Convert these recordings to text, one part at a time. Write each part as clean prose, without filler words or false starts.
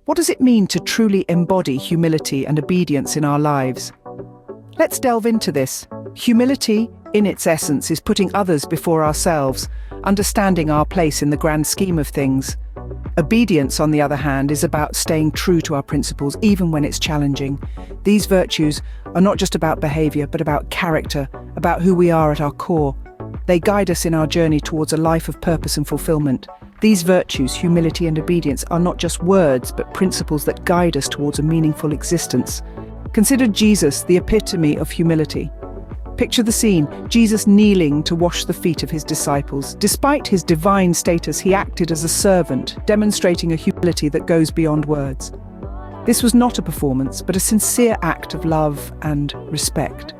What does it mean to truly embody humility and obedience in our lives? Let's delve into this. Humility, in its essence, is putting others before ourselves, understanding our place in the grand scheme of things. Obedience, on the other hand, is about staying true to our principles, even when it's challenging. These virtues are not just about behavior, but about character, about who we are at our core. They guide us in our journey towards a life of purpose and fulfillment. These virtues, humility and obedience, are not just words, but principles that guide us towards a meaningful existence. Consider Jesus, the epitome of humility. Picture the scene, Jesus kneeling to wash the feet of his disciples. Despite his divine status, he acted as a servant, demonstrating a humility that goes beyond words. This was not a performance, but a sincere act of love and respect.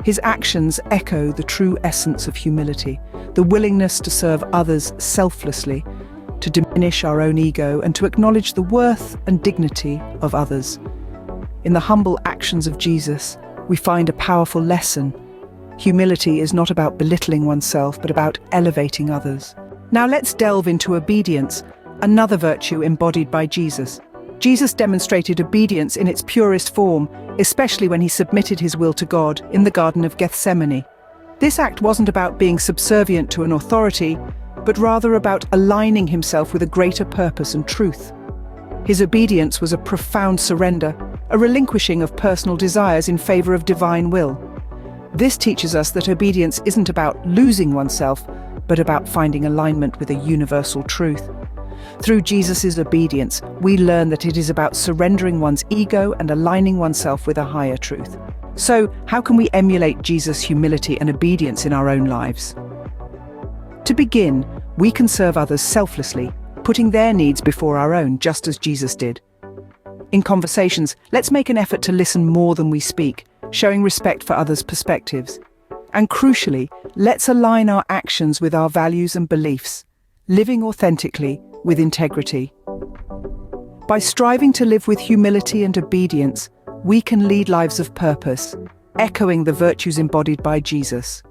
His actions echo the true essence of humility, the willingness to serve others selflessly, to diminish our own ego, and to acknowledge the worth and dignity of others. In the humble actions of Jesus, we find a powerful lesson. Humility is not about belittling oneself, but about elevating others. Now let's delve into obedience, another virtue embodied by Jesus. Jesus demonstrated obedience in its purest form, especially when he submitted his will to God in the Garden of Gethsemane. This act wasn't about being subservient to an authority, but rather about aligning himself with a greater purpose and truth. His obedience was a profound surrender, a relinquishing of personal desires in favor of divine will. This teaches us that obedience isn't about losing oneself, but about finding alignment with a universal truth. Through Jesus' obedience, we learn that it is about surrendering one's ego and aligning oneself with a higher truth. So, how can we emulate Jesus' humility and obedience in our own lives? To begin, we can serve others selflessly, putting their needs before our own, just as Jesus did. In conversations, let's make an effort to listen more than we speak, showing respect for others' perspectives. And crucially, let's align our actions with our values and beliefs, living authentically with integrity. By striving to live with humility and obedience, we can lead lives of purpose, echoing the virtues embodied by Jesus.